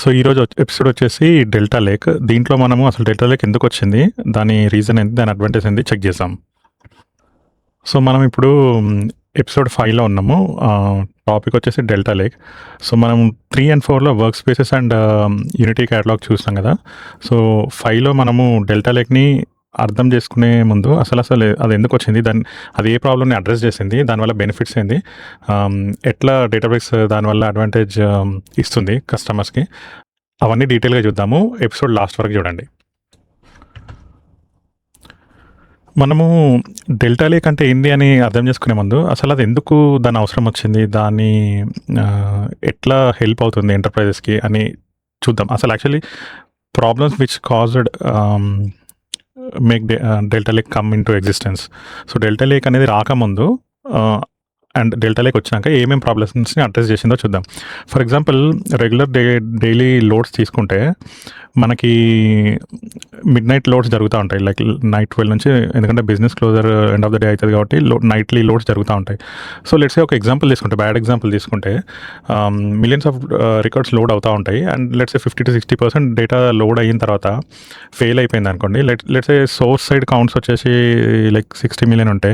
So ఈరోజు episode వచ్చేసి delta lake. దీంట్లో మనము అసలు డెల్టా లేక్ ఎందుకు వచ్చింది, దాని రీజన్ ఏంటి, దాని అడ్వాంటేజ్ ఏంటి చెక్ చేద్దాం. సో మనం ఇప్పుడు ఎపిసోడ్ 5లో ఉన్నాము. టాపిక్ వచ్చేసి డెల్టా లేక్. సో మనం 3 and 4లో work spaces and Unity Catalog చూసాం కదా. సో 5లో మనము డెల్టా లేక్ని అర్థం చేసుకునే ముందు అసలు అది ఎందుకు వచ్చింది, అది ఏ ప్రాబ్లమ్ని అడ్రస్ చేసింది, దానివల్ల బెనిఫిట్స్ ఏంది, ఎట్లా డేటాబేస్ దానివల్ల అడ్వాంటేజ్ ఇస్తుంది కస్టమర్స్కి, అవన్నీ డీటెయిల్గా చూద్దాము. ఎపిసోడ్ లాస్ట్ వరకు చూడండి. మనము డెల్టా లేక్ అంటే ఏంది అని అర్థం చేసుకునే ముందు అసలు అది ఎందుకు దాని అవసరం వచ్చింది, దాన్ని ఎట్లా హెల్ప్ అవుతుంది ఎంటర్ప్రైజెస్కి అని చూద్దాం. అసలు actually problems which caused make delta lake come in to existence. So Delta lake అనేది రాకముందు అండ్ డెల్టా లేక్ వచ్చినాక ఏమేమి ప్రాబ్లమ్స్ని అడ్రస్ చేసిందో చూద్దాం. For example regular daily loads తీసుకుంటే మనకి మిడ్ నైట్ లోడ్స్ జరుగుతూ ఉంటాయి. లైక్ నైట్ 12 నుంచి, ఎందుకంటే business closure end of the day అవుతుంది కాబట్టి నైట్లీ లోడ్స్ జరుగుతూ ఉంటాయి. సో లెట్స్ సే ఒక ఎగ్జాంపుల్ తీసుకుంటే, బ్యాడ్ ఎగ్జాంపుల్ తీసుకుంటే మిలియన్స్ ఆఫ్ రికార్డ్స్ లోడ్ అవుతూ ఉంటాయి. And let's say 50 to 60% data load అయిన తర్వాత ఫెయిల్ అయిపోయింది అనుకోండి. Let's say source side counts వచ్చేసి లైక్ 60 million ఉంటే,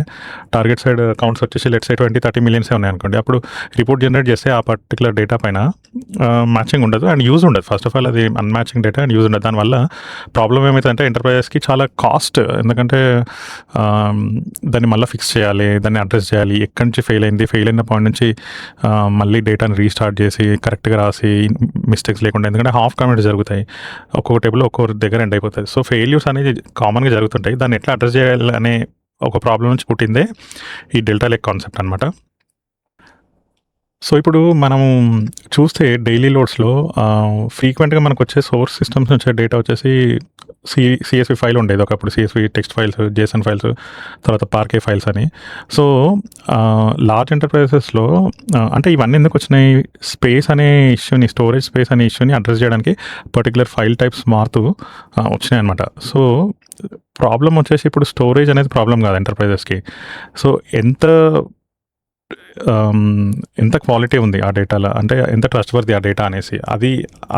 టార్గెట్ సైడ్ కౌంట్స్ వచ్చేసి లెట్స్ సే 20-30 million ఉన్నాయి అనుకోండి. అప్పుడు రిపోర్ట్ జనరేట్ చేస్తే ఆ పర్టికులర్ డేటా పైన మ్యాచింగ్ ఉండదు అండ్ యూజ్ ఉండదు. ఫస్ట్ ఆఫ్ ఆల్ అది అన్మ్యాచింగ్ డేటా అండ్ యూజ్ ఉండదు. దానివల్ల ప్రాబ్లం ఏమవుతుందంటే ఎంటర్ప్రైజెస్కి చాలా కాస్ట్, ఎందుకంటే దాన్ని మళ్ళీ ఫిక్స్ చేయాలి, దాన్ని అడ్రస్ చేయాలి, ఎక్కడి నుంచి ఫెయిల్ అయిన పాయింట్ నుంచి మళ్ళీ డేటాని రీస్టార్ట్ చేసి కరెక్ట్గా రాసి మిస్టేక్స్ లేకుండా, ఎందుకంటే హాఫ్ కమిట్స్ జరుగుతాయి, ఒక్కొక్క టేబుల్ ఒక్కొక్క దగ్గర ఎండ్ అయిపోతుంది. సో ఫెయిల్యూర్స్ అనేది కామన్గా జరుగుతుంటాయి. దాన్ని ఎట్లా అడ్రస్ చేయాలి అనే ఒక ప్రాబ్లం నుంచి పుట్టిందే ఈ డెల్టా లేక్ కాన్సెప్ట్ అనమాట. సో ఇప్పుడు మనం చూస్తే డైలీ లోడ్స్లో ఫ్రీక్వెంట్గా మనకు వచ్చే సోర్స్ సిస్టమ్స్ వచ్చే డేటా వచ్చేసి సిఎస్వి ఫైల్ ఉండేది ఒకప్పుడు. CSV text files, Jason files, తర్వాత పార్కే ఫైల్స్ అని. సో లార్జ్ ఎంటర్ప్రైజెస్లో అంటే ఇవన్నీ ఎందుకు వచ్చినాయి, స్పేస్ అనే ఇష్యూని, స్టోరేజ్ స్పేస్ అనే ఇష్యూని అడ్రస్ చేయడానికి పర్టికులర్ ఫైల్ టైప్స్ మారుతూ వచ్చినాయి అనమాట. సో ప్రాబ్లం వచ్చేసి ఇప్పుడు స్టోరేజ్ అనేది ప్రాబ్లం కాదు ఎంటర్ప్రైజెస్కి. సో ఎంత క్వాలిటీ ఉంది ఆ డేటాలో, అంటే ఎంత ట్రస్ట్ వర్ది ఆ డేటా అనేసి,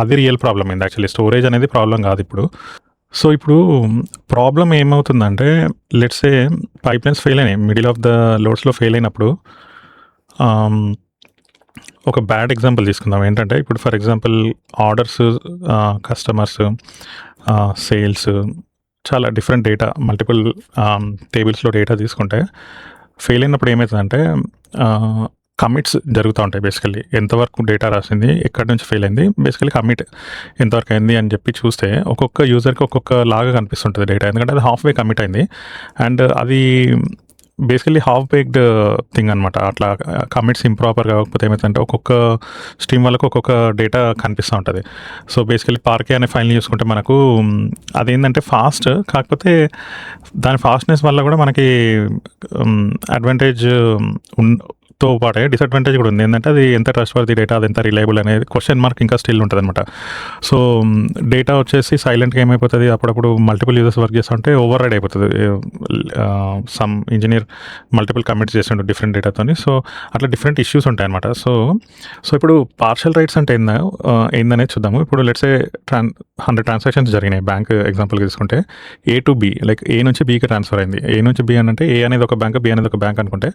అది రియల్ ప్రాబ్లం అయింది. యాక్చువల్లీ స్టోరేజ్ అనేది ప్రాబ్లం కాదు ఇప్పుడు. సో ఇప్పుడు ప్రాబ్లం ఏమవుతుందంటే, లెట్స్ ఏ పైప్లైన్స్ ఫెయిల్ అయినాయి, మిడిల్ ఆఫ్ ద లోడ్స్లో ఫెయిల్ అయినప్పుడు ఒక బ్యాడ్ ఎగ్జాంపుల్ తీసుకుందాం. ఏంటంటే ఇప్పుడు for example orders, customers, sales, చాలా డిఫరెంట్ డేటా, మల్టిపుల్ టేబుల్స్లో డేటా తీసుకుంటే ఫెయిల్ అయినప్పుడు ఏమవుతుందంటే కమిట్స్ జరుగుతూ ఉంటాయి. బేసికల్లీ ఎంతవరకు డేటా రాసింది, ఎక్కడి నుంచి ఫెయిల్ అయింది, బేసికల్లీ కమిట్ ఎంతవరకు అయింది అని చెప్పి చూస్తే ఒక్కొక్క యూజర్కి ఒక్కొక్క లాగా కనిపిస్తుంటుంది డేటా, ఎందుకంటే అది హాఫ్ వే కమిట్ అయింది అండ్ అది బేసికల్లీ హాఫ్ బేక్డ్ థింగ్ అనమాట. అట్లా కమిట్స్ ఇంప్రాపర్ కాకపోతే ఏమవుతుందంటే ఒక్కొక్క స్ట్రీమ్ వాళ్ళకు ఒక్కొక్క డేటా కనిపిస్తూ ఉంటుంది. సో బేసికల్లీ పార్కే అనే ఫైల్ని చూసుకుంటే మనకు అదేంటంటే ఫాస్ట్, కాకపోతే దాని ఫాస్ట్నెస్ వల్ల కూడా మనకి అడ్వాంటేజ్ తో పాటే డిసడ్వాంటేజ్ కూడా ఉంది. ఏంటంటే అది ఎంత ట్రస్ట్ వర్ది డేటా, అది ఎంత రిలయబుల్ అనేది క్వశ్చన్ మార్క్ ఇంకా స్టిల్ ఉంటుంది అనమాట. సో డేటా వచ్చేసి సైలెంట్గా ఏమైపోతుంది, అప్పుడప్పుడు మల్టిపుల్ యూజర్స్ వర్క్ చేస్తుంటే ఓవర్ రైడ్ అయిపోతుంది. సమ్ ఇంజనీర్ మల్టిపుల్ కమిట్స్ చేస్తుండే డిఫరెంట్ డేటాతోని. సో అట్లా డిఫరెంట్ ఇష్యూస్ ఉంటాయి అనమాట. సో ఇప్పుడు పార్షల్ రైట్స్ అంటే ఏందనేది చూద్దాము. ఇప్పుడు లెట్స్ ఏ 100 ట్రాన్సాక్షన్స్ జరిగినాయి, బ్యాంక్ ఎగ్జాంపుల్ తీసుకుంటే A to B, like A నుంచి Bకి ట్రాన్స్ఫర్ అయింది. A నుంచి B అంటే A అనేది ఒక బ్యాంక్, B అనేది ఒక బ్యాంక్ అనుకుంటే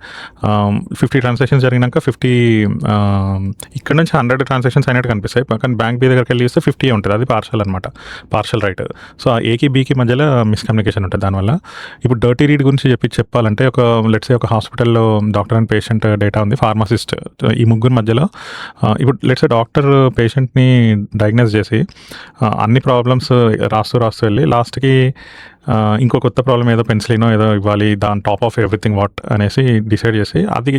50 ట్రాన్సాక్షన్స్ జరిగినాక 50 ఇక్కడ నుంచి 100 ట్రాన్సాక్షన్స్ అయినట్టు కనిపిస్తాయి, కానీ బ్యాంక్ బి దగ్గరికి వెళ్ళి చూస్తే 50 ఉంటుంది. అది పార్షల్ అనమాట, పార్షల్ రైట్. సో ఆ ఏకి బీకి మధ్యలో మిస్కమ్యూనికేషన్ ఉంటుంది. దానివల్ల ఇప్పుడు డర్టీ రీడ్ గురించి చెప్పాలంటే ఒక లెట్స్ ఒక హాస్పిటల్లో డాక్టర్ అండ్ పేషెంట్ డేటా ఉంది, ఫార్మసిస్ట్, ఈ ముగ్గురు మధ్యలో ఇప్పుడు లెట్స్ డాక్టర్ పేషెంట్ని డయాగ్నోస్ చేసి అన్ని ప్రాబ్లమ్స్ రాస్తూ వెళ్ళి లాస్ట్కి ఇంకో కొత్త ప్రాబ్లం ఏదో పెన్సిలినో ఏదో ఇవ్వాలి, దాని టాప్ ఆఫ్ ఎవ్రీథింగ్ వాట్ అనేసి డిసైడ్ చేసి అది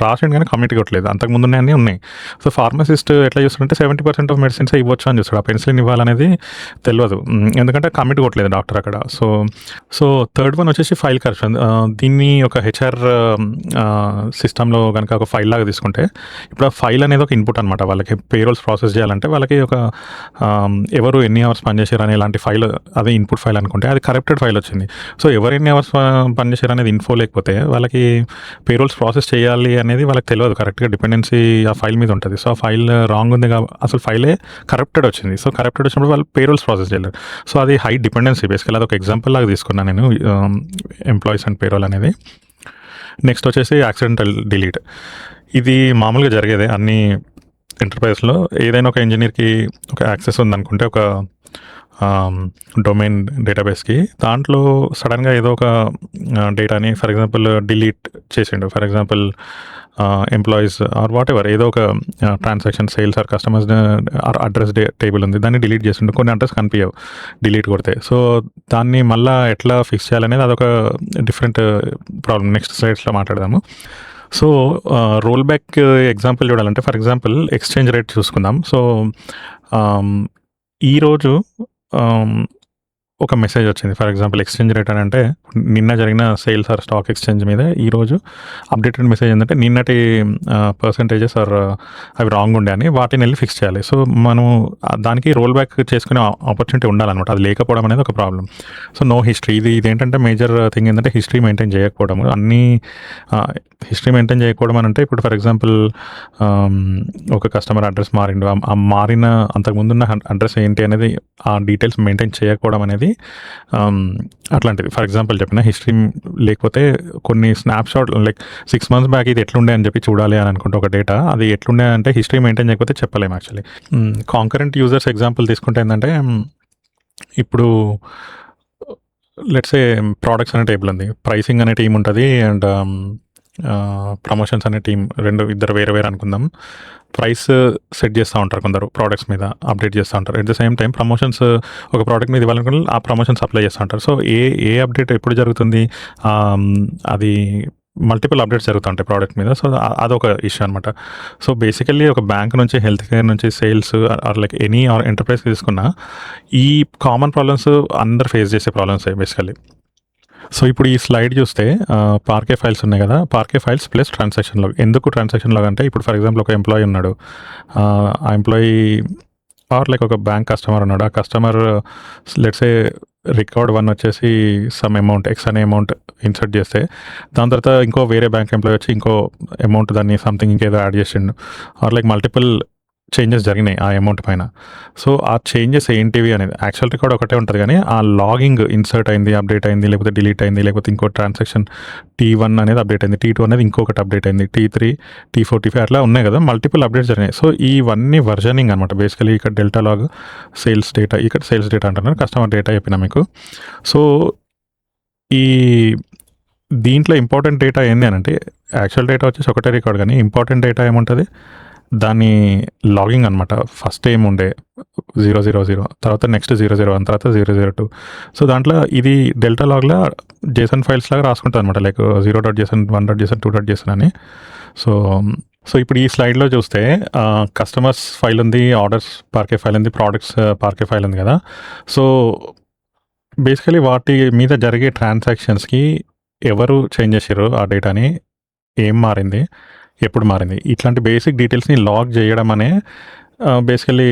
రాసిండు కానీ కమిట్ ఇవ్వట్లేదు, అంతకుముందు అన్నీ ఉన్నాయి. సో ఫార్మసిస్ట్ ఎట్లా చూస్తాడంటే 70% ఆఫ్ మెడిసిన్స్ ఇవ్వచ్చు అని చూస్తాడు, ఆ పెన్సిలిన్ ఇవ్వాలనేది తెలియదు, ఎందుకంటే కమిట్ కొట్టలేదు డాక్టర్ అక్కడ. సో థర్డ్ వన్ వచ్చేసి ఫైల్ కరెక్షన్. దీన్ని ఒక హెచ్ఆర్ సిస్టంలో కనుక ఒక ఫైల్ లాగా తీసుకుంటే, ఇప్పుడు ఆ ఫైల్ అనేది ఒక ఇన్పుట్ అనమాట. వాళ్ళకి పేరోల్స్ ప్రాసెస్ చేయాలంటే వాళ్ళకి ఒక ఎవరు ఎన్ని అవర్స్ పనిచేశారు అని ఇలాంటి ఫైల్, అదే ఇన్పుట్ ఫైల్ అనుకుంటే, అది కరెక్ట్ కరప్టెడ్ ఫైల్ వచ్చింది. సో ఎవరు ఎన్ని అవర్స్ పనిచేశారు అనేది ఇన్ఫో లేకపోతే వాళ్ళకి పేరోల్స్ ప్రాసెస్ చేయాలి అనేది వాళ్ళకి తెలియదు. కరెక్ట్గా డిపెండెన్సీ ఆ ఫైల్ మీద ఉంటుంది. సో ఆ ఫైల్ రాంగ్ ఉంది కాబట్టి అసలు ఫైలే కరప్టెడ్ వచ్చింది. సో కరప్టెడ్ వచ్చినప్పుడు వాళ్ళు పేరోల్స్ ప్రాసెస్ చేయలేరు. సో అది హై డిపెండెన్సీ. బేసికల్ అది ఒక ఎగ్జాంపుల్ లాగా తీసుకున్నాను నేను, ఎంప్లాయీస్ అండ్ పేరోల్ అనేది. నెక్స్ట్ వచ్చేసి యాక్సిడెంటల్ డిలీట్. ఇది మామూలుగా జరిగేదే అన్ని ఎంటర్ప్రైజ్లో. ఏదైనా ఒక ఇంజనీర్కి ఒక యాక్సెస్ ఉందనుకుంటే ఒక డొమైన్ డేటాబేస్కి, దాంట్లో సడన్గా ఏదో ఒక డేటాని ఫర్ ఎగ్జాంపుల్ డిలీట్ చేసిండు. For example employees or whatever ఏదో ఒక transaction, sales or customers or address table ఉంది, దాన్ని డిలీట్ చేసిండు. కొన్ని అడ్రస్ కనిపించవు డిలీట్ కొడితే. సో దాన్ని మళ్ళీ ఎట్లా ఫిక్స్ చేయాలనేది అదొక డిఫరెంట్ ప్రాబ్లం. నెక్స్ట్ స్లైడ్స్లో మాట్లాడదాము. సో రోల్ బ్యాక్ ఎగ్జాంపుల్ చూడాలంటే ఫర్ ఎగ్జాంపుల్ ఎక్స్చేంజ్ రేట్ చూసుకుందాం. సో ఈరోజు ఒక మెసేజ్ వచ్చింది. ఫర్ ఎగ్జాంపుల్ ఎక్స్చేంజ్ రేట్ అని అంటే నిన్న జరిగిన సేల్స్ ఆర్ స్టాక్ ఎక్స్చేంజ్ మీద ఈరోజు అప్డేటెడ్ మెసేజ్ ఏంటంటే నిన్నటి పర్సంటేజెస్ ఆర్ అవి రాంగ్ ఉండే అని వాటిని వెళ్ళి ఫిక్స్ చేయాలి. సో మనం దానికి రోల్ బ్యాక్ చేసుకునే ఆపర్చునిటీ ఉండాలన్నమాట. అది లేకపోవడం అనేది ఒక ప్రాబ్లం. So no history. ఇది ఏంటంటే మేజర్ థింగ్ ఏంటంటే హిస్టరీ మెయింటైన్ చేయకపోవడం. హిస్టరీ మెయింటైన్ చేయకపోవడం అని అంటే ఇప్పుడు ఫర్ ఎగ్జాంపుల్ ఒక కస్టమర్ అడ్రస్ మారిండు, ఆ మారిన అంతకుముందున్న అడ్రస్ ఏంటి అనేది ఆ డీటెయిల్స్ మెయింటైన్ చేయకపోవడం అనేది అట్లాంటిది. ఫర్ ఎగ్జాంపుల్ చెప్పిన హిస్టరీ లేకపోతే కొన్ని స్నాప్షాట్ లైక్ 6 months బ్యాక్ ఇది ఎట్లుండే అని చెప్పి చూడాలి అని అనుకుంటే ఒక డేటా అది ఎట్లుండే అంటే హిస్టరీ మెయింటైన్ చేయకపోతే చెప్పలేము యాక్చువల్లీ. కాంకరెంట్ యూజర్స్ ఎగ్జాంపుల్ తీసుకుంటే ఏంటంటే ఇప్పుడు లెట్స్ ఏ ప్రోడక్ట్స్ అనే టేబుల్ ఉంది, ప్రైసింగ్ అనే టీం ఉంటుంది అండ్ ప్రమోషన్స్ అనే టీం, ఇద్దరు వేరే వేరే అనుకుందాం. ప్రైస్ సెట్ చేస్తూ ఉంటారు కొందరు, ప్రోడక్ట్స్ మీద అప్డేట్ చేస్తూ ఉంటారు. At the same time promotions ఒక ప్రోడక్ట్ మీద ఇవ్వాలనుకుంటే ఆ ప్రమోషన్స్ అప్లై చేస్తూ ఉంటారు. సో ఏ అప్డేట్ ఎప్పుడు జరుగుతుంది, అది మల్టిపుల్ అప్డేట్స్ జరుగుతుంటాయి ప్రోడక్ట్ మీద. సో అదొక ఇష్యూ అనమాట. సో బేసికల్లీ ఒక బ్యాంక్ నుంచి, హెల్త్ కేర్ నుంచి, sales or like any or enterprise తీసుకున్నా ఈ కామన్ ప్రాబ్లమ్స్ అందరు ఫేస్ చేసే ప్రాబ్లమ్స్ బేసికల్లీ. సో ఇప్పుడు ఈ స్లైడ్ చూస్తే పార్కే ఫైల్స్ ఉన్నాయి కదా, parquet files plus transaction log. ఎందుకు ట్రాన్సాక్షన్ లాగ్ అంటే ఇప్పుడు ఫర్ ఎగ్జాంపుల్ ఒక ఎంప్లాయీ ఉన్నాడు, ఆ ఎంప్లాయీ ఆర్ లైక్ ఒక బ్యాంక్ కస్టమర్ ఉన్నాడు. ఆ కస్టమర్ లెట్స్ ఏ రికార్డ్ 1 వచ్చేసి సమ్ అమౌంట్ ఎక్స్ అనే అమౌంట్ ఇన్సర్ట్ చేస్తే దాని తర్వాత ఇంకో వేరే బ్యాంక్ ఎంప్లాయీ వచ్చి ఇంకో అమౌంట్ దాన్ని సంథింగ్ ఇంకేదో యాడ్ చేసిండు ఆర్ లైక్ మల్టిపుల్ చేంజెస్ జరిగినాయి ఆ అమౌంట్ పైన. సో ఆ చేంజెస్ ఏంటివి అనేది యాక్చువల్ రికార్డ్ ఒకటే ఉంటుంది, కానీ ఆ లాగింగ్ ఇన్సర్ట్ అయింది, అప్డేట్ అయింది, లేకపోతే డిలీట్ అయింది, లేకపోతే ఇంకో ట్రాన్సాక్షన్ T1 అనేది అప్డేట్ అయింది, T2 అనేది ఇంకొకటి అప్డేట్ అయింది, T3, T4, T5 అట్లా ఉన్నాయి కదా, మల్టిపుల్ అప్డేట్స్ జరిగినాయి. సో ఇవన్నీ వర్జనింగ్ అనమాట బేసికలీ. ఇక్కడ డెల్టా లాగ్ సేల్స్ డేటా, ఇక్కడ సేల్స్ డేటా అంటున్నారు, కస్టమర్ డేటా చెప్పినా మీకు. సో ఈ దీంట్లో ఇంపార్టెంట్ డేటా ఏంది అని అంటే యాక్చువల్ డేటా వచ్చేసి ఒకటే రికార్డ్, కానీ ఇంపార్టెంట్ డేటా ఏముంటుంది దాని లాగింగ్ అనమాట. ఫస్ట్ ఏముండే 000, తర్వాత నెక్స్ట్ 001, తర్వాత 002. సో దాంట్లో ఇది డెల్టా లాగ్లో జేసన్ ఫైల్స్ లాగా రాసుకుంటుంది అనమాట, లైక్ 0.json, 1.json, 2.json అని. సో ఇప్పుడు ఈ స్లైడ్లో చూస్తే కస్టమర్స్ ఫైల్ ఉంది, ఆర్డర్స్ పార్కే ఫైల్ ఉంది, ప్రోడక్ట్స్ పార్కే ఫైల్ ఉంది కదా. సో బేసికలీ వాటి మీద జరిగే ట్రాన్సాక్షన్స్కి ఎవరు చేంజ్ చేసారు ఆ డేటాని, ఏం మారింది, ఎప్పుడు మారింది, ఇట్లాంటి బేసిక్ డీటెయిల్స్ని లాగ్ చేయడం అనే బేసికలీ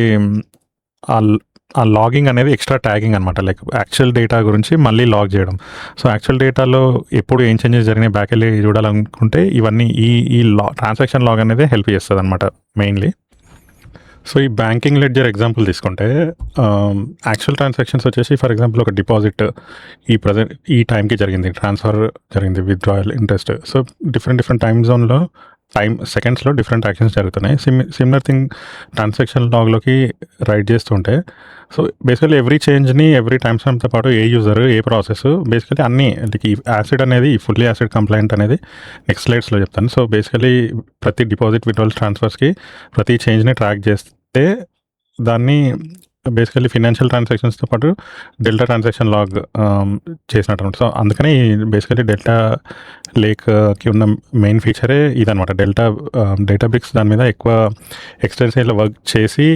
ఆ లాగింగ్ అనేది ఎక్స్ట్రా ట్యాగింగ్ అనమాట. లైక్ యాక్చువల్ డేటా గురించి మళ్ళీ లాగ్ చేయడం. సో యాక్చువల్ డేటాలో ఎప్పుడు ఏం చేంజెస్ జరిగినాయి బ్యాక్ వెళ్ళి చూడాలనుకుంటే ఇవన్నీ ఈ ట్రాన్సాక్షన్ లాగ్ అనేది హెల్ప్ చేస్తుంది అనమాట మెయిన్లీ. సో ఈ బ్యాంకింగ్ లెడ్జర్ ఎగ్జాంపుల్ తీసుకుంటే యాక్చువల్ ట్రాన్సాక్షన్స్ వచ్చేసి ఫర్ ఎగ్జాంపుల్ ఒక డిపాజిట్ ఈ టైంకి జరిగింది, ట్రాన్స్ఫర్ జరిగింది, withdrawal, interest. So different time జోన్లో సెకండ్స్లో డిఫరెంట్ యాక్షన్స్ జరుగుతున్నాయి. సిమిలర్ థింగ్ ట్రాన్సాక్షన్ లాగ్లోకి రైట్ చేస్తుంటే సో బేసికలీ ఎవ్రీ చేంజ్ని ఎవ్రీ టైమ్ స్టాంప్తో పాటు ఏ యూజర్, ఏ ప్రాసెస్, బేసికలీ అన్నీ లైక్ ఈ యాసిడ్ అనేది, ఈ ఫుల్లీ యాసిడ్ కంప్లైంట్ అనేది నెక్స్ట్ స్లైడ్స్లో చెప్తాను. సో బేసికలీ ప్రతి డిపాజిట్, విత్డ్రావల్, ట్రాన్స్ఫర్స్కి ప్రతి చేంజ్ని ట్రాక్ చేస్తే దాన్ని బేసికలీ ఫినాన్షియల్ ట్రాన్సాక్షన్స్తో పాటు డెల్టా ట్రాన్సాక్షన్ లాగ్ చేసినట్టు. సో అందుకని బేసికలీ డెల్టా లేక్కి ఉన్న మెయిన్ ఫీచరే ఇదనమాట. డేటాబ్రిక్స్ దాని మీద ఎక్కువ ఎక్స్టెన్సివ్లో వర్క్ చేసి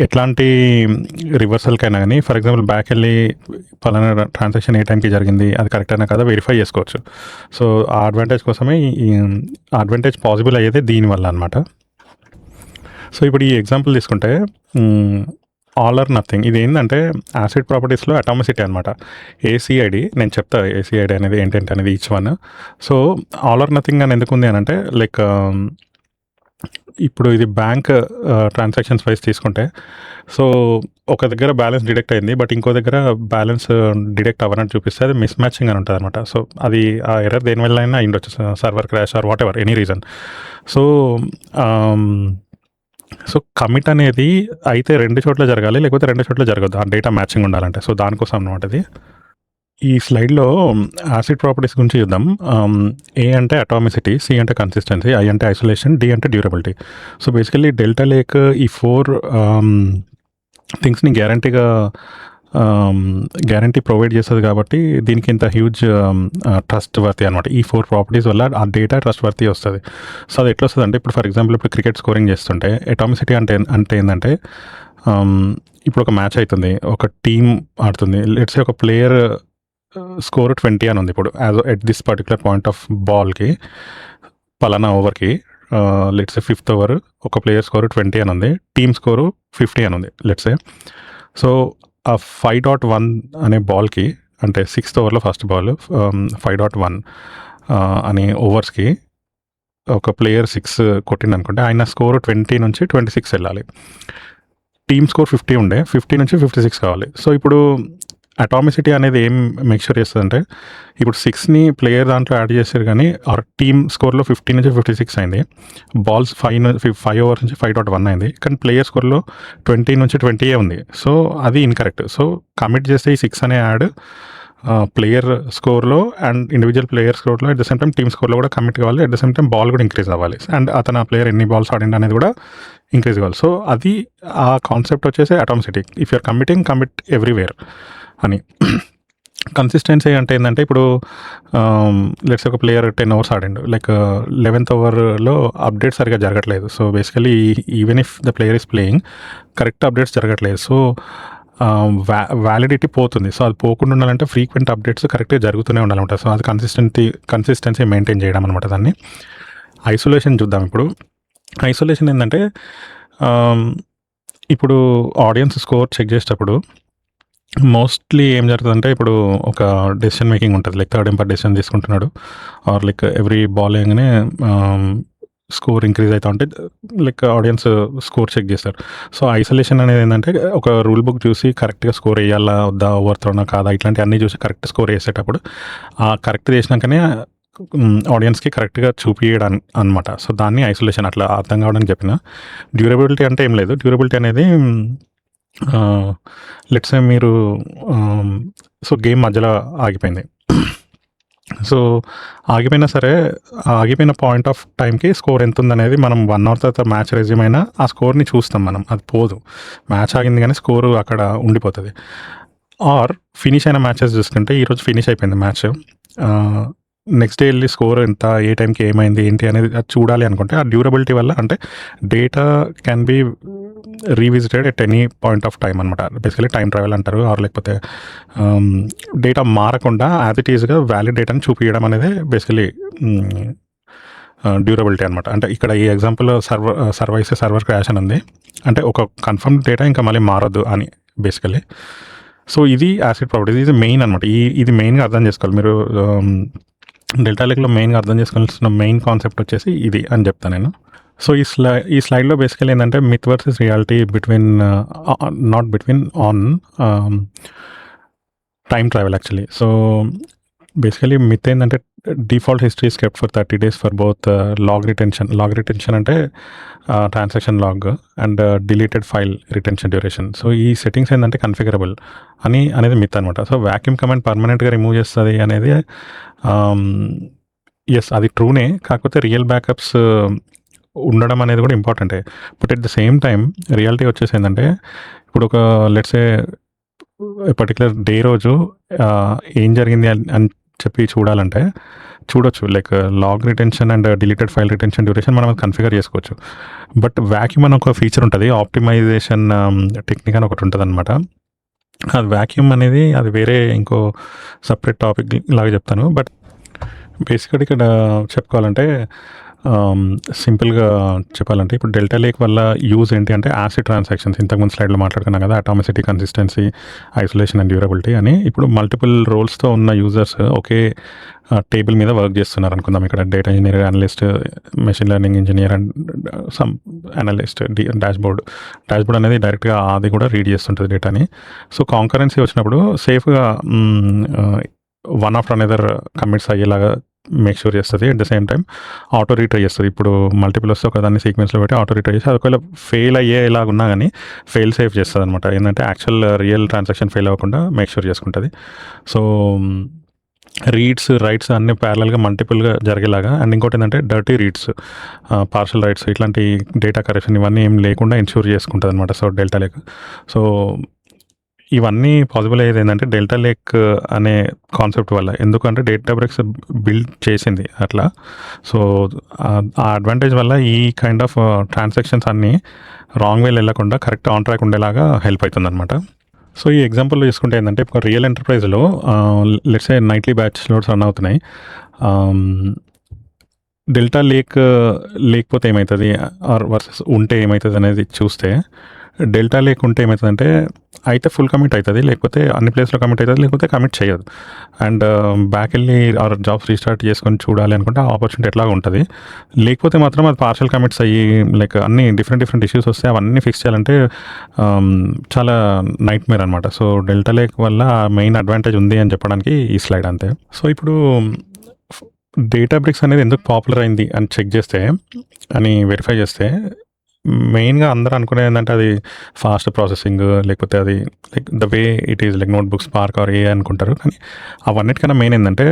ఎట్లాంటి రివర్సల్కైనా కానీ ఫర్ ఎగ్జాంపుల్ బ్యాక్ వెళ్ళి పలానా ట్రాన్సాక్షన్ ఏ టైంకి జరిగింది, అది కరెక్ట్ అయినా కదా వెరిఫై చేసుకోవచ్చు. సో ఆ అడ్వాంటేజ్ కోసమే ఈ అడ్వాంటేజ్ పాసిబుల్ అయ్యేది దీనివల్ల అనమాట. సో ఇప్పుడు ఈ ఎగ్జాంపుల్ తీసుకుంటే ఆల్ ఆర్ నథింగ్. ఇది ఏంటంటే యాసిడ్ ప్రాపర్టీస్లో అటామిసిటీ అనమాట. ఏసీఐడి నేను చెప్తా ఏసీఐడి అనేది ఏంటంటే అనేది each one. So all or nothing అని ఎందుకు ఉంది అని అంటే లైక్ ఇప్పుడు ఇది బ్యాంక్ ట్రాన్సాక్షన్స్ వైజ్ తీసుకుంటే సో ఒక దగ్గర బ్యాలెన్స్ డిడెక్ట్ అయింది, బట్ ఇంకో దగ్గర బ్యాలెన్స్ డిడెక్ట్ అవ్వనట్టు చూపిస్తే అది మిస్ మ్యాచింగ్ అని ఉంటుంది అనమాట. సో అది ఆ ఎర్రర్ దేనివల్ల అయినా అయ్యిండొచ్చు, server crash or whatever any reason. So so commit అనేది అయితే 2 చోట్ల జరగాలి, లేకపోతే 2 చోట్ల జరగద్దు ఆ డేటా మ్యాచింగ్ ఉండాలంటే. సో దానికోసం అనమాట ఇది. ఈ స్లైడ్లో యాసిడ్ ప్రాపర్టీస్ గురించి చూద్దాం. ఏ అంటే అటామిసిటీ, సి అంటే కన్సిస్టెన్సీ, ఐ అంటే ఐసోలేషన్, డి అంటే durability. So basically delta lake ఈ 4 థింగ్స్ని గ్యారంటీ ప్రొవైడ్ చేస్తుంది కాబట్టి దీనికి ఇంత హ్యూజ్ ట్రస్ట్ వర్తీ అనమాట. ఈ 4 ప్రాపర్టీస్ వల్ల ఆ డేటా ట్రస్ట్ వర్తీ వస్తుంది. సో అది ఎట్లా వస్తుంది అంటే ఇప్పుడు ఫర్ ఎగ్జాంపుల్ ఇప్పుడు క్రికెట్ స్కోరింగ్ చేస్తుంటే అటామిసిటీ అంటే ఏంటంటే ఇప్పుడు ఒక మ్యాచ్ అవుతుంది, ఒక టీమ్ ఆడుతుంది, లెట్స్ సే ఒక ప్లేయర్ స్కోర్ 20 అని ఉంది ఇప్పుడు at this particular point of బాల్కి పలానా ఓవర్కి లెట్స్ సే 5th ఓవర్ ఒక ప్లేయర్ స్కోరు 20 అని ఉంది, టీమ్ స్కోరు 50 అని ఉంది లెట్స్ సే. సో ఆ 5.1 అనే బాల్కి అంటే 6th ఓవర్లో ఫస్ట్ బాల్ 5.1 అనే ఓవర్స్కి ఒక ప్లేయర్ 6 కొట్టిండు అనుకుంటే ఆయన స్కోరు 20 నుంచి 26 వెళ్ళాలి. టీమ్ స్కోర్ 50 ఉండే, 50 నుంచి 56 కావాలి. సో ఇప్పుడు అటామిసిటీ అనేది ఏం మేక్ష్యూర్ చేస్తుందంటే ఇప్పుడు 6ని ప్లేయర్ దాంట్లో యాడ్ చేశారు కానీ ఆర్ టీమ్ స్కోర్లో 50 నుంచి 56 అయింది, బాల్స్ 5 ఓవర్స్ నుంచి 5.1 అయింది, కానీ ప్లేయర్ స్కోర్లో 20 నుంచి 20 ఉంది. సో అది ఇన్కరెక్ట్. సో కమిట్ చేస్తే ఈ 6 అనే యాడ్ ప్లేయర్ స్కోర్లో అండ్ ఇండివిజువల్ ప్లేయర్ స్కోర్లో at the same time team స్కోర్లో కూడా కమిట్ కావాలి, at the same time ball కూడా ఇంక్రీజ్ అవ్వాలి అండ్ అతను ఆ ప్లేయర్ ఎన్ని బాల్స్ ఆడింది అనేది కూడా ఇంక్రీజ్ కావాలి. సో అది ఆ కాన్సెప్ట్ వచ్చేసి atomicity. If your commit everywhere అని. కన్సిస్టెన్సీ అంటే ఏంటంటే ఇప్పుడు లెట్స్ ఒక ప్లేయర్ 10 ఓవర్స్ ఆడిండు, లైక్ 11th ఓవర్లో అప్డేట్స్ సరిగా జరగట్లేదు. So basically even if the player is playing correct updates జరగట్లేదు. సో వ్యాలిడిటీ పోతుంది. సో అది పోకుండా ఉండాలంటే ఫ్రీక్వెంట్ అప్డేట్స్ కరెక్ట్గా జరుగుతూనే ఉండాలన్నమాట. సో అది కన్సిస్టెన్సీ మెయింటైన్ చేయడం అనమాట దాన్ని. ఐసోలేషన్ చూద్దాం ఇప్పుడు. ఐసోలేషన్ ఏంటంటే ఇప్పుడు ఆడియన్స్ స్కోర్ చెక్ చేసేటప్పుడు మోస్ట్లీ ఏం జరుగుతుందంటే ఇప్పుడు ఒక డెసిషన్ మేకింగ్ ఉంటుంది, లైక్ థర్డ్ ఎంపైర్ డెసిషన్ తీసుకుంటున్నాడు ఆర్ లైక్ ఎవ్రీ బాల్ వేయగానే స్కోర్ ఇంక్రీజ్ అవుతా ఉంటే లైక్ ఆడియన్స్ స్కోర్ చెక్ చేస్తారు. సో ఐసోలేషన్ అనేది ఏంటంటే ఒక రూల్ బుక్ చూసి కరెక్ట్గా స్కోర్ వేయాలా వద్దా, ఓవర్ త్రోనా కాదా, ఇట్లాంటి అన్నీ చూసి కరెక్ట్ స్కోర్ వేసేటప్పుడు ఆ కరెక్ట్ చేసినాకనే ఆడియన్స్కి కరెక్ట్గా చూపించడం అనమాట. సో దాన్ని ఐసోలేషన్ అట్లా అర్థం కావడానికి చెప్పిన. డ్యూరబిలిటీ అంటే ఏం లేదు. డ్యూరబిలిటీ అనేది లెట్స్ సే మీరు సో గేమ్ మధ్యలో ఆగిపోయింది. సో ఆగిపోయినా సరే ఆగిపోయిన పాయింట్ ఆఫ్ టైంకి స్కోర్ ఎంత ఉందనేది మనం 1 అవర్ తర్వాత మ్యాచ్ రెజ్యూమ్ అయినా ఆ స్కోర్ని చూస్తాం మనం, అది పోదు. మ్యాచ్ ఆగింది కానీ స్కోరు అక్కడ ఉండిపోతుంది. ఆర్ ఫినిష్ అయిన మ్యాచెస్ చూసుకుంటే ఈరోజు ఫినిష్ అయిపోయింది మ్యాచ్, నెక్స్ట్ డే వెళ్ళి స్కోర్ ఎంత, ఏ టైంకి ఏమైంది ఏంటి అనేది అది చూడాలి అనుకుంటే ఆ డ్యూరబిలిటీ వల్ల అంటే data can be revisited at any point of time అనమాట. బేసికలీ టైం ట్రావెల్ అంటారు. ఆర్ లేకపోతే డేటా మారకుండా యాజ్ ఇట్ ఈస్గా వ్యాలిడ్ డేటాని చూపించడం అనేది బేసికలీ డ్యూరబిలిటీ అనమాట. అంటే ఇక్కడ ఈ ఎగ్జాంపుల్ సర్వర్ క్రాష్ అని ఉంది అంటే ఒక కన్ఫర్మ్ డేటా ఇంకా మళ్ళీ మారద్దు అని బేసికలీ. సో ఇది యాసిడ్ ప్రాపర్టీస్, ఇది మెయిన్ అనమాట. ఇది మెయిన్గా అర్థం చేసుకోవాలి మీరు. డెల్టా లేక్లో మెయిన్గా అర్థం చేసుకోవాల్సిన మెయిన్ కాన్సెప్ట్ వచ్చేసి ఇది అని చెప్తాను నేను. సో ఈ స్లైడ్లో బేసికలీ ఏంటంటే myth versus reality between not between on time travel actually. So basically myth ఏంటంటే default history is kept for 30 days for both log retention అంటే transaction log and deleted file retention duration. So ఈ settings ఏంటంటే configurable అనేది myth అనమాట. So vacuum command పర్మనెంట్గా remove చేస్తుంది అనేది yes అది ట్రూనే, కాకపోతే రియల్ బ్యాకప్స్ ఉండడం అనేది కూడా ఇంపార్టెంటే. But at the same time reality వచ్చేసి ఏంటంటే ఇప్పుడు ఒక లెట్స్ ఏ పర్టికులర్ డే రోజు ఏం జరిగింది అని చెప్పి చూడాలంటే చూడొచ్చు, like log retention and deleted file retention duration మనం కన్ఫిగర్ చేసుకోవచ్చు. బట్ వ్యాక్యూమ్ అని ఒక ఫీచర్ ఉంటుంది, ఆప్టిమైజేషన్ టెక్నిక్ అని ఒకటి ఉంటుంది అనమాట. అది వ్యాక్యూమ్ అనేది అది వేరే ఇంకో సపరేట్ టాపిక్ లాగా చెప్తాను. బట్ బేసిక్గా ఇక్కడ చెప్పుకోవాలంటే సింపుల్‌గా చెప్పాలంటే ఇప్పుడు డెల్టా లేక్ వల్ల యూజ్ ఏంటి అంటే యాసిడ్ ట్రాన్సాక్షన్స్ ఇంతకుముందు స్లైడ్‌లో మాట్లాడుకున్నాం కదా! Atomicity, consistency, isolation and durability అని. ఇప్పుడు మల్టిపుల్ రోల్స్‌తో ఉన్న యూజర్స్ ఒకే టేబుల్ మీద వర్క్ చేస్తున్నారనుకుందాం. ఇక్కడ data engineer, analyst, machine learning engineer and some analyst dashboard అనేది డైరెక్ట్‌గా అది కూడా రీడ్ చేస్తుంటది డేటాని. సో, కాంకరెన్సీ వచ్చినప్పుడు సేఫ్‌గా వన్ ఆఫ్టర్ అనదర్ కమిట్స్ అయ్యేలాగా మేక్ షూర్ చేస్తది. At the same time auto retry చేస్తది. ఇప్పుడు మల్టిపుల్ వస్తే ఒకదాన్ని సీక్వెన్స్‌లో పెట్టి ఆటో రీట్రై చేసి అది ఒకవేళ ఫెయిల్ అయ్యేలాగున్నా గానీ ఫెయిల్ సేఫ్ చేస్తదనమాట. ఏందంటే యాక్చువల్ రియల్ ట్రాన్సాక్షన్ ఫెయిల్ అవ్వకుండా మేక్ షూర్ చేసుకుంటది. సో, రీడ్స్, రైట్స్ అన్నీ ప్యారలల్‌గా మల్టిపుల్‌గా జరిగేలాగా అండ్ ఇంకోటేందంటే డర్టీ రీడ్స్, పార్షియల్ రైట్స్ ఇట్లాంటి డేటా కరెక్షన్ ఇవన్నీ ఏం లేకుండా ఎన్‌ష్యూర్ చేసుకుంటదనమాట. So, Delta Lake. సో, ఇవన్నీ పాసిబుల్ అయ్యేది ఏంటంటే డెల్టా లేక్ అనే కాన్సెప్ట్ వల్ల. ఎందుకంటే డేటాబ్రిక్స్ బిల్డ్ చేసింది అట్లా. సో, ఆ అడ్వాంటేజ్ వల్ల ఈ కైండ్ ఆఫ్ ట్రాన్సాక్షన్స్ అన్నీ రాంగ్ వేలో ఎళ్ళకుండా కరెక్ట్ ఆన్ ట్రాక్ ఉండేలాగా హెల్ప్ అయితుందనమాట. సో, ఈ ఎగ్జాంపుల్‌లో తీసుకుంటే ఏందంటే ఒక రియల్ ఎంటర్‌ప్రైజ్‌లో let's say nightly batch loads run అవుతున్నాయి. డెల్టా లేక్ లేకపోతే ఏమైతది వర్సెస్ ఉంటే ఏమైతది అనేది చూస్తే, డెల్టా లేక్ ఉంటే ఏమైతదంటే అయితే ఫుల్ కమిట్ అయితది. లేకపోతే అన్ని ప్లేస్‌లో కమిట్ అయితది. లేకపోతే కమిట్ చేయదు. అండ్ బ్యాకెళ్ళి జాబ్స్ రీస్టార్ట్ చేసుకొని చూడాలి అనుకుంటే ఆ ఆపర్చునిటీ ఎట్లాగో ఉంటది. లేకపోతే మాత్రం అది పార్షియల్ కమిట్స్ అయ్యి లైక్ అన్నీ డిఫరెంట్ ఇష్యూస్ వస్తే అవన్నీ ఫిక్స్ చేయాలంటే చాలా నైట్‌మేర్ అనమాట. సో, డెల్టా లేక్ వల్ల మెయిన్ అడ్వాంటేజ్ ఉంది అని చెప్పడానికి ఈ స్లైడ్ అంతే. సో, ఇప్పుడు డేటాబ్రిక్స్ అనేది ఎందుకు పాపులర్ అయింది అని చెక్ చేస్తే అని వెరిఫై చేస్తే మెయిన్‌గా అందరూ అనుకునేది ఏందంటే అది ఫాస్ట్ ప్రాసెసింగ్ లేకపోతే అది like the way it is like notebook, Spark or AI అనుకుంటారు. కానీ అవన్నిటికన్నా మెయిన్ ఏందంటే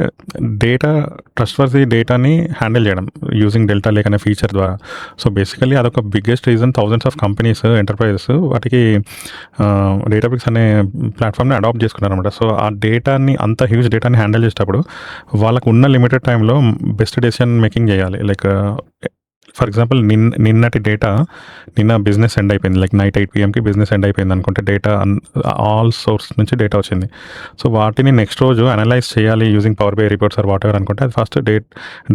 డేటా ట్రస్ట్‌వర్తీ డేటాని హ్యాండిల్ చేయడం యూజింగ్ డెల్టా లేక్ అనే ఫీచర్ ద్వారా. సో, బేసికల్లీ అదొక biggest reason thousands of companies, enterprises వాటికి డేటాబ్రిక్స్ అనే ప్లాట్‌ఫామ్‌ని అడాప్ట్ చేసుకున్నారనమాట. సో, ఆ డేటాని అంత హ్యూజ్ డేటాని హ్యాండిల్ చేసేటప్పుడు వాళ్ళకు ఉన్న లిమిటెడ్ టైమ్‌లో బెస్ట్ డెసిషన్ మేకింగ్ చేయాలి. లైక్ ఫర్ ఎగ్జాంపుల్ నిన్నటి డేటా నిన్న బిజినెస్ ఎండ్ అయిపోయింది. లైక్ నైట్ 8 పీఎంకి బిజినెస్ ఎండ్ అయిపోయింది అనుకుంటే డేటా ఆల్ సోర్స్ నుంచి డేటా వచ్చింది. సో, వాటిని నెక్స్ట్ రోజు అనలైజ్ చేయాలి using Power BI reports or whatever అనుకుంటే అది ఫస్ట్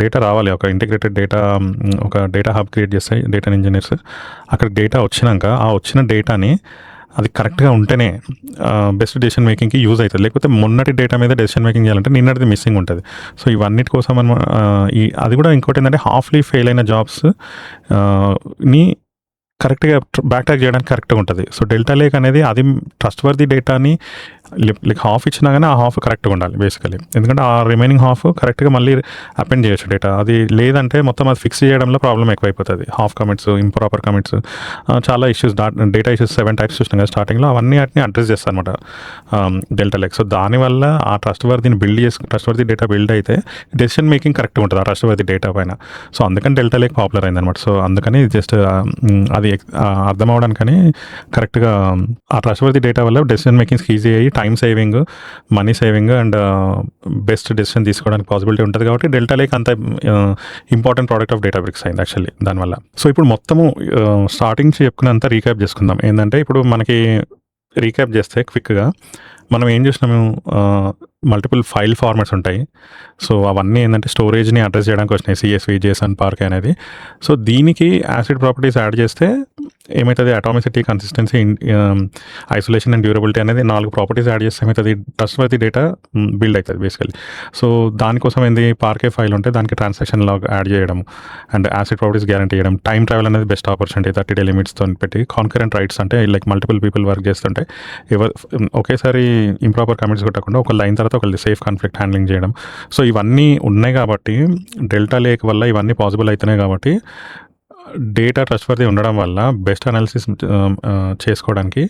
డేటా రావాలి. ఒక ఇంటిగ్రేటెడ్ డేటా ఒక డేటా హబ్ క్రియేట్ చేస్తాయి డేటా ఇంజినీర్స్. అక్కడ డేటా వచ్చినాక ఆ వచ్చిన డేటాని అది కరెక్ట్‌గా ఉంటేనే బెస్ట్ డెసిషన్ మేకింగ్‌కి యూజ్ అయితది. లేకపోతే మొన్నటి డేటా మీద డెసిషన్ మేకింగ్ చేయాలంటే నిన్నటిది మిస్సింగ్ ఉంటది. సో, ఇవన్నిటి కోసం అది కూడా ఇంకోటేందంటే హాఫ్‌లీ ఫెయిల్ అయిన జాబ్స్ ని కరెక్ట్‌గా బ్యాక్ ట్రాక్ చేయడానికి కరెక్ట్‌గా ఉంటది. సో, డెల్టా లేక్ అనేది అది ట్రస్ట్‌వర్తీ డేటాని లైక్ హాఫ్ ఇచ్చినా గానీ ఆ హాఫ్ కరెక్ట్‌గా ఉండాలి బేసికల్లీ. ఎందుకంటే ఆ రిమైనింగ్ హాఫ్ కరెక్ట్‌గా మళ్ళీ అపెండ్ చేయొచ్చు డేటా. అది లేదంటే మొత్తం అది ఫిక్స్ చేయడంలో ప్రాబ్లమ్ ఎక్కువైపోతది. హాఫ్ కమిట్స్, ఇంప్రాపర్ కమిట్స్ చాలా ఇష్యూస్ డేటా ఇష్యూస్ 7 టైప్స్ చూసినాం కదా స్టార్టింగ్‌లో అవన్నీ వాటిని అడ్రెస్ చేస్తదనమాట డెల్టా లేక్. సో, దానివల్ల ఆ ట్రస్ట్‌వర్తీ డేటా బిల్డ్ అయితే డెసిషన్ మేకింగ్ కరెక్ట్‌గా ఉంటది ఆ ట్రస్ట్‌వర్తీ డేటా పైన. సో, అందుకని డెల్టా లేక్ పాపులర్ అయిందనమాట. సో, అందుకని జస్ట్ అది అర్థం అవ్వడానికని కరెక్ట్‌గా ఆ ట్రస్ట్‌వర్తీ డేటా వల్ల డెసిషన్ మేకింగ్స్‌కి ఈజీ అయ్యి time saving, money saving and best decision తీసుకోవడానికి పాసిబిలిటీ ఉంటది కాబట్టి డెల్టా లేక్ అంత ఇంపార్టెంట్ ప్రోడక్ట్ ఆఫ్ డేటాబ్రిక్స్ అయింది యాక్చువల్లీ దానివల్ల. సో, ఇప్పుడు మొత్తము స్టార్టింగ్ నుంచి చెప్పుకున్నంత రీక్యాప్ చేసుకుందాం. ఏందంటే ఇప్పుడు మనకి రీక్యాప్ చేస్తే క్విక్‌గా మనం ఏం చూసినాము మల్టిపుల్ ఫైల్ ఫార్మాట్స్ ఉంటాయి. సో, అవన్నీ ఏందంటే స్టోరేజ్‌ని అడ్రెస్ చేయడానికి వచ్చినాయి. సీఎస్‌వి, జేసన్, పార్క్ అనేది. సో, దీనికి యాసిడ్ ప్రాపర్టీస్ యాడ్ చేస్తే ఏమైతది atomicity, consistency, isolation and durability అనేది 4 ప్రాపర్టీస్ యాడ్ చేస్తే ఏమైతది ట్రస్ట్‌వర్తీ డేటా బిల్డ్ అయితది బేసికల్లీ. సో, దానికోసం ఏంది పార్కే ఫైల్ ఉంటే దానికి ట్రాన్సాక్షన్ లాగ్ యాడ్ చేయడం అండ్ యాసిడ్ ప్రాపర్టీస్ గ్యారంటీ చేయడం. టైమ్ ట్రావెల్ అనేది బెస్ట్ ఆపర్చునిటీ 30 డే లిమిట్స్‌తోని పెట్టి కాన్కరెంట్ రైట్స్ అంటే లైక్ మల్టిపుల్ పీపుల్ వర్క్ చేస్తుంటే ఒకేసారి ఇంప్రాపర్ కమిట్స్ కొట్టకుండా ఒక లైన్ తర్వాత ఒకళ్ళది సేఫ్ కాన్ఫ్లిక్ట్ హ్యాండ్లింగ్ చేయడం. సో, ఇవన్నీ ఉన్నాయి కాబట్టి డెల్టా లేక్ వల్ల ఇవన్నీ పాసిబుల్ అయితున్నాయి కాబట్టి డేటా ట్రస్ట్‌వర్తీ ఉండడం వల్ల బెస్ట్ అనాలిసిస్ చేసుకోవడానికి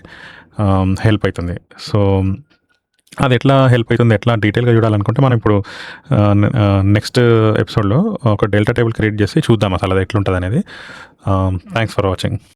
హెల్ప్ అయితుంది. సో, అది ఎట్లా హెల్ప్ అయితుంది, ఎట్లా డీటెయిల్‌గా చూడాలనుకుంటే మనం ఇప్పుడు నెక్స్ట్ ఎపిసోడ్‌లో ఒక డెల్టా టేబుల్ క్రియేట్ చేసి చూద్దాం అసలు అది ఎట్లుంటదనేది. Thanks for watching.